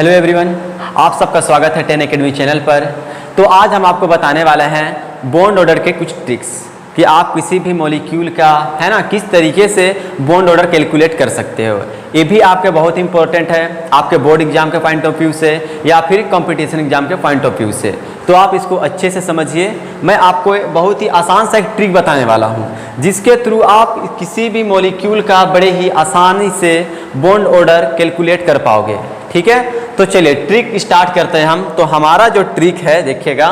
Hello everyone, आप सबका स्वागत है 10 अकेडमी चैनल पर। तो आज हम आपको बताने वाले हैं बॉन्ड ऑर्डर के कुछ ट्रिक्स कि आप किसी भी मॉलिक्यूल का है ना किस तरीके से बॉन्ड ऑर्डर कैलकुलेट कर सकते हो। ये भी आपके बहुत इंपॉर्टेंट है आपके बोर्ड एग्जाम के पॉइंट ऑफ व्यू से या फिर कंपटीशन एग्जाम के पॉइंट ऑफ व्यू से। तो आप इसको अच्छे से समझिए। मैं आपको बहुत ही आसान सा एक ट्रिक बताने वाला हूँ जिसके थ्रू आप किसी भी मॉलिक्यूल का बड़े ही आसानी से बॉन्ड ऑर्डर कैलकुलेट कर पाओगे। ठीक है, तो चलिए ट्रिक स्टार्ट करते हैं हम। तो हमारा जो ट्रिक है देखिएगा,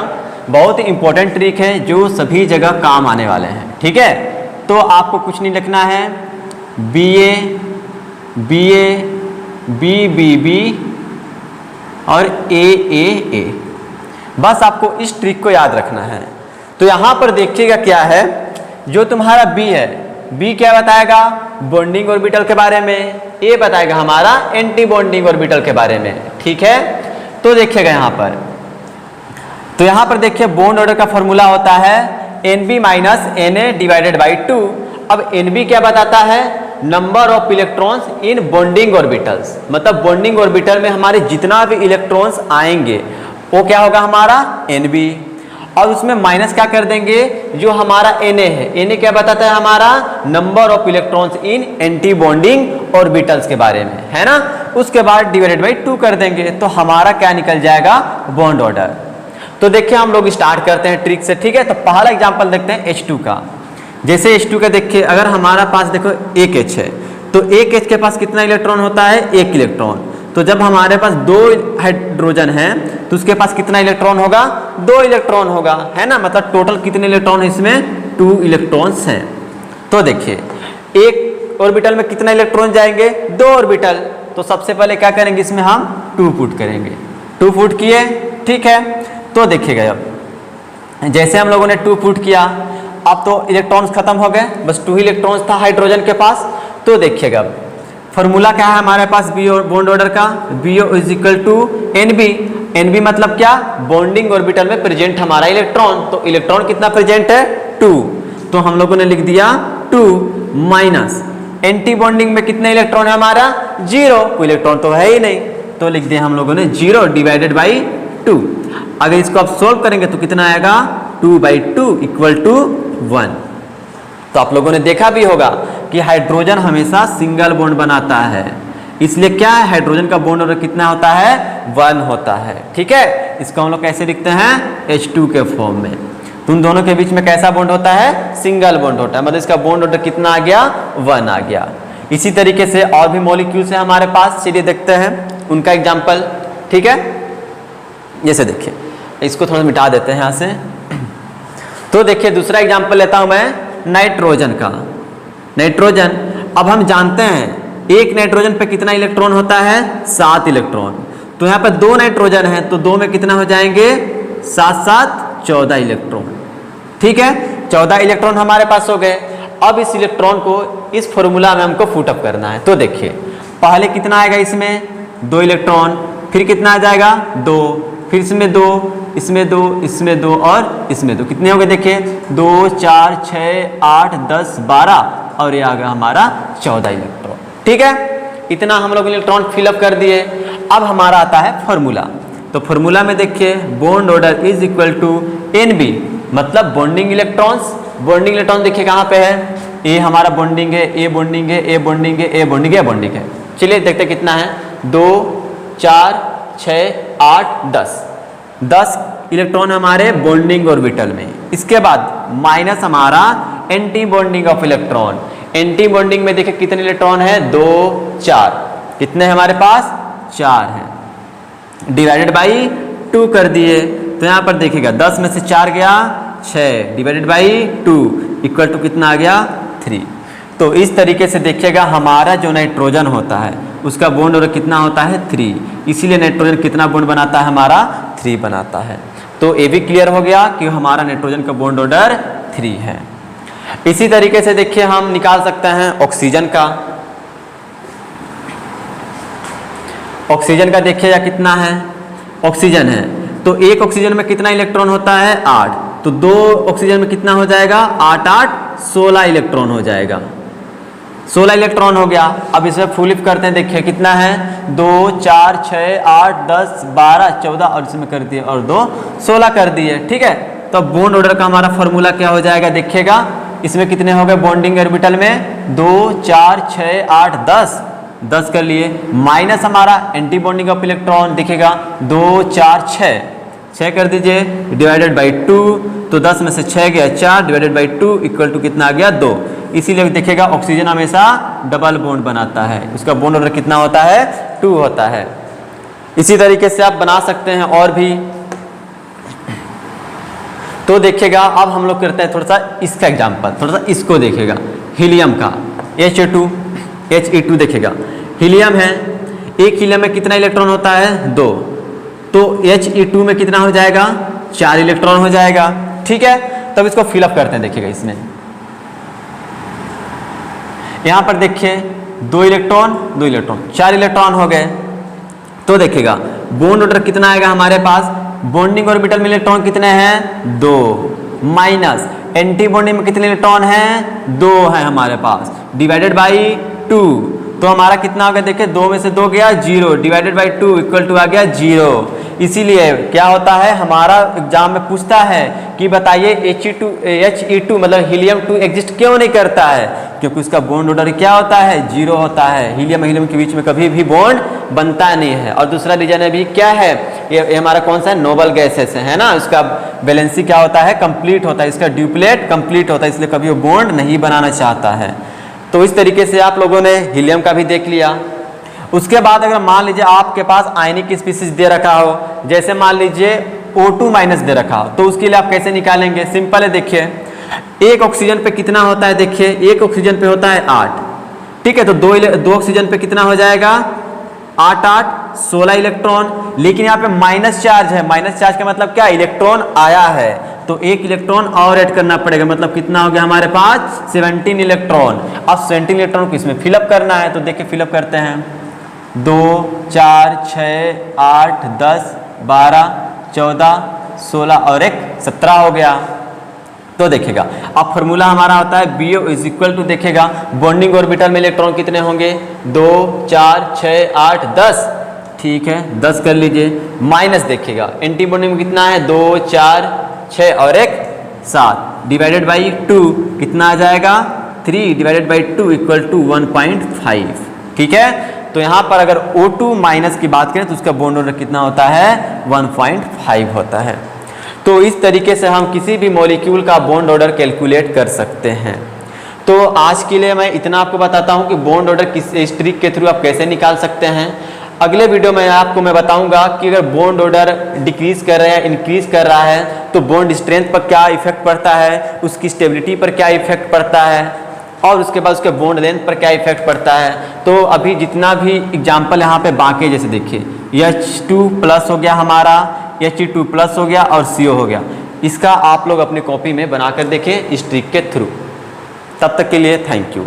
बहुत ही इंपॉर्टेंट ट्रिक है जो सभी जगह काम आने वाले हैं। ठीक है, तो आपको कुछ नहीं लिखना है, B A B B B और ए, बस आपको इस ट्रिक को याद रखना है। तो यहाँ पर देखिएगा क्या है, जो तुम्हारा बी है, बी क्या बताएगा बॉन्डिंग ऑर्बिटल के बारे में, ए बताएगा हमारा एंटी बॉन्डिंग ऑर्बिटल के बारे में। ठीक है, तो देखिएगा यहाँ पर, तो यहाँ पर देखिए बॉन्ड ऑर्डर का फॉर्मूला होता है Nb minus Na divided by 2। अब Nb क्या बताता है, number of electrons in bonding orbitals, मतलब बॉन्डिंग ऑर्बिटल में हमारे जितना भी इलेक्ट्रॉन्स आएंगे वो क्या होगा हमारा Nb, और उसमें माइनस क्या कर देंगे जो हमारा Na है, Na क्या बताता है हमारा number of electrons in anti bonding orbitals के बारे में, है ना। उसके बाद डिवाइडेड बाई 2 कर देंगे तो हमारा क्या निकल जाएगा बॉन्ड ऑर्डर। तो देखिए हम लोग स्टार्ट करते हैं ट्रिक से। ठीक है, तो पहला एग्जांपल देखते हैं H2 का। जैसे H2 का देखिए, अगर हमारा पास देखो एक H है तो एक H के पास कितना इलेक्ट्रॉन होता है, एक इलेक्ट्रॉन। तो जब हमारे पास दो हाइड्रोजन है तो उसके पास कितना इलेक्ट्रॉन होगा, दो इलेक्ट्रॉन होगा, है ना। मतलब टोटल कितने इलेक्ट्रॉन है इसमें, 2 इलेक्ट्रॉन्स हैं। तो देखिए एक ऑर्बिटल में कितना इलेक्ट्रॉन जाएंगे, 2 ऑर्बिटल। तो सबसे पहले क्या करेंगे, इसमें हम 2 पुट करेंगे। 2 पुट किए, ठीक है। तो देखिएगा अब जैसे हम लोगों ने 2 पुट किया, अब तो इलेक्ट्रॉन्स खत्म हो गए, बस 2 इलेक्ट्रॉन्स था हाइड्रोजन के पास। तो देखिएगा अब फॉर्मूला क्या है हमारे पास बॉन्ड ऑर्डर का, BO is equal to NB मतलब क्या, बॉन्डिंग ऑर्बिटल में प्रेजेंट हमारा इलेक्ट्रॉन। तो इलेक्ट्रॉन कितना प्रेजेंट है, 2। तो हम लोगों ने लिख दिया 2 माइनस एंटी बॉन्डिंग में कितने इलेक्ट्रॉन है हमारा, 0, कोई इलेक्ट्रॉन तो है ही नहीं, तो लिख दिया हम लोगों ने 0 डिवाइडेड बाई 2। अगर इसको आप सोल्व करेंगे तो कितना आएगा, 2/2 इक्वल टू 1। तो आप लोगों ने देखा भी होगा कि हाइड्रोजन हमेशा सिंगल बॉन्ड बनाता है, इसलिए क्या है हाइड्रोजन का बॉन्ड ऑर्डर कितना होता है, 1 होता है। ठीक है, इसको हम लोग कैसे लिखते हैं, H2 के फॉर्म में। तो उन दोनों के बीच में कैसा बॉन्ड होता है, सिंगल बॉन्ड होता है, मतलब इसका बॉन्ड ऑर्डर कितना आ गया, 1 आ गया। इसी तरीके से और भी मॉलिक्यूल्स है हमारे पास, चलिए देखते हैं उनका एग्जाम्पल। ठीक है, जैसे देखिए इसको थोड़ा मिटा देते हैं यहाँ से। तो देखिए दूसरा एग्जाम्पल लेता हूं मैं नाइट्रोजन का। नाइट्रोजन, अब हम जानते हैं एक नाइट्रोजन पे कितना इलेक्ट्रॉन होता है, 7 इलेक्ट्रॉन। तो यहाँ पे 2 नाइट्रोजन है तो 2 में कितना हो जाएंगे, 7 7 14 इलेक्ट्रॉन। ठीक है, 14 इलेक्ट्रॉन हमारे पास हो गए। अब इस इलेक्ट्रॉन को इस फॉर्मूला में हमको फुटअप करना है। तो देखिए पहले कितना आएगा, इसमें 2 इलेक्ट्रॉन, फिर कितना आ जाएगा 2, फिर इसमें 2, इसमें 2, इसमें 2 और इसमें 2, कितने हो गए देखिए 2 4 6 8 10 12 और ये आ गया हमारा 14 इलेक्ट्रॉन। ठीक है, इतना हम लोग इलेक्ट्रॉन फिलअप कर दिए। अब हमारा आता है फॉर्मूला। तो फॉर्मूला में देखिए bond order is equal to NB मतलब बॉन्डिंग इलेक्ट्रॉन्स। बॉन्डिंग इलेक्ट्रॉन देखिए कहाँ पे है, ए हमारा बॉन्डिंग है, ए बॉन्डिंग है, ए बॉन्डिंग है, ए बॉन्डिंग है, बॉन्डिंग है। चलिए देखते कितना है, 2 4 6 8 10 इलेक्ट्रॉन हमारे बॉन्डिंग ऑर्बिटल में। इसके बाद माइनस हमारा anti bonding of electron. Anti bonding में देखिए कितने इलेक्ट्रॉन है, 2 4, कितने हमारे पास 4 हैं, डिवाइडेड बाई 2 कर दिए। तो यहाँ पर देखिएगा 10 में से 4 गया 6 डिवाइडेड बाई 2 इक्वल टू कितना आ गया 3। तो इस तरीके से देखिएगा हमारा जो नाइट्रोजन होता है उसका बॉन्ड ऑर्डर कितना होता है, 3। इसीलिए नाइट्रोजन कितना बॉन्ड बनाता है हमारा, 3 बनाता है। तो ये भी क्लियर हो गया कि हमारा नाइट्रोजन का बॉन्ड ऑर्डर 3 है। इसी तरीके से देखिए हम निकाल सकते हैं ऑक्सीजन का। ऑक्सीजन का देखिएगा कितना है, ऑक्सीजन है तो एक ऑक्सीजन में कितना इलेक्ट्रॉन होता है, 8। तो 2 ऑक्सीजन में कितना हो जाएगा, 8 8 16 इलेक्ट्रॉन हो जाएगा। 16 इलेक्ट्रॉन हो गया। अब इसे फ्लिप करते हैं, देखिए कितना है 2 4 6 8 10 12 14 और इसमें कर दिए और 2 16 कर दिए। ठीक है, तो बॉन्ड ऑर्डर का हमारा फॉर्मूला क्या हो जाएगा, देखिएगा इसमें कितने हो गए बॉन्डिंग ऑर्बिटल में 2 4 6 8 10 कर लिए, माइनस हमारा एंटी बॉन्डिंग ऑफ इलेक्ट्रॉन दिखेगा 2 4 6 कर दीजिए डिवाइडेड बाई 2, तो 10 में से 6 गया 4 डिवाइडेड बाई 2 इक्वल टू कितना आ गया 2। इसीलिए देखिएगा ऑक्सीजन हमेशा डबल बॉन्ड बनाता है, उसका बॉन्ड ऑर्डर कितना होता है 2 होता है। इसी तरीके से आप बना सकते हैं और भी। तो देखिएगा अब हम लोग करते हैं थोड़ा सा इसका एग्जाम्पल, थोड़ा सा इसको देखिएगा हीलियम का He2 देखिएगा हीलियम है, एक हीलियम में कितना इलेक्ट्रॉन होता है 2, तो He2 में कितना हो जाएगा 4 इलेक्ट्रॉन हो जाएगा। ठीक है, तब इसको फिलअप करते हैं, देखिएगा इसमें यहां पर देखिए 2 इलेक्ट्रॉन 4 इलेक्ट्रॉन हो गए। तो देखिएगा बॉन्ड ऑर्डर कितना आएगा हमारे पास, बॉन्डिंग ऑर्बिटल में इलेक्ट्रॉन कितने हैं 2, माइनस एंटी बॉन्डिंग में कितने इलेक्ट्रॉन हैं 2 है हमारे पास, डिवाइडेड बाई 2, तो हमारा कितना हो गया देखिए 2 में से 2 गया 0 डिवाइडेड बाई 2 इक्वल टू आ गया 0। इसीलिए क्या होता है हमारा एग्जाम में पूछता है कि बताइए He2 मतलब हीलियम 2 एग्जिस्ट क्यों नहीं करता है, क्योंकि उसका बॉन्ड ऑर्डर क्या होता है 0 होता है, हीलियम के बीच में कभी भी बॉन्ड बनता नहीं है। और दूसरा रीजन अभी क्या है, ये हमारा कौन सा है नोबल गैसेस है ना, उसका वैलेंसी क्या होता है कंप्लीट होता है, इसका ड्यूप्लेट कंप्लीट होता है, इसलिए कभी वो बॉन्ड नहीं बनाना चाहता है। तो इस तरीके से आप लोगों ने हीलियम का भी देख लिया। उसके बाद अगर मान लीजिए आपके पास आयनिक स्पीसीज दे रखा हो, जैसे मान लीजिए O2 माइनस दे रखा हो, तो उसके लिए आप कैसे निकालेंगे, सिंपल है। देखिए एक ऑक्सीजन पे कितना होता है, देखिए एक ऑक्सीजन पे होता है 8, ठीक है, तो दो ऑक्सीजन पे कितना हो जाएगा 8 8 16 इलेक्ट्रॉन, लेकिन यहाँ पे माइनस चार्ज है, माइनस चार्ज का मतलब क्या इलेक्ट्रॉन आया है, तो एक इलेक्ट्रॉन और ऐड करना पड़ेगा, मतलब कितना हो गया हमारे पास 17 इलेक्ट्रॉन। अब 17 इलेक्ट्रॉन को इसमें फिलअप करना है, तो देखिए फिलअप करते हैं 2 4 6 8 10 12 14 16 और एक 17 हो गया। तो देखिएगा अब फॉर्मूला हमारा होता है BO इज इक्वल टू, देखिएगा बॉन्डिंग ऑर्बिटल में इलेक्ट्रॉन कितने होंगे 2 4 6 8 10, ठीक है 10 कर लीजिए, माइनस देखिएगा एंटी बॉन्डिंग में कितना है 2 4 6 और एक 7 डिवाइडेड बाई 2 कितना आ जाएगा 3 डिवाइडेड बाई 2 इक्वल टू 1.5, ठीक है। तो यहाँ पर अगर O2 माइनस की बात करें तो उसका बॉन्ड ऑर्डर कितना होता है 1.5 होता है। तो इस तरीके से हम किसी भी मॉलिक्यूल का बॉन्ड ऑर्डर कैलकुलेट कर सकते हैं। तो आज के लिए मैं इतना आपको बताता हूँ कि बॉन्ड ऑर्डर किस ट्रिक के थ्रू आप कैसे निकाल सकते हैं। अगले वीडियो में आपको मैं बताऊंगा कि अगर बॉन्ड ऑर्डर डिक्रीज कर रहा है इंक्रीज कर रहा है तो बॉन्ड स्ट्रेंथ पर क्या इफेक्ट पड़ता है, उसकी स्टेबिलिटी पर क्या इफेक्ट पड़ता है, और उसके बाद उसके बॉन्ड लेंथ पर क्या इफेक्ट पड़ता है। तो अभी जितना भी एग्जाम्पल यहाँ पे बाकी, जैसे देखिए H2 प्लस हो गया हमारा, He2 प्लस हो गया और CO हो गया, इसका आप लोग अपनी कॉपी में बनाकर देखें इस ट्रिक के थ्रू। तब तक के लिए थैंक यू।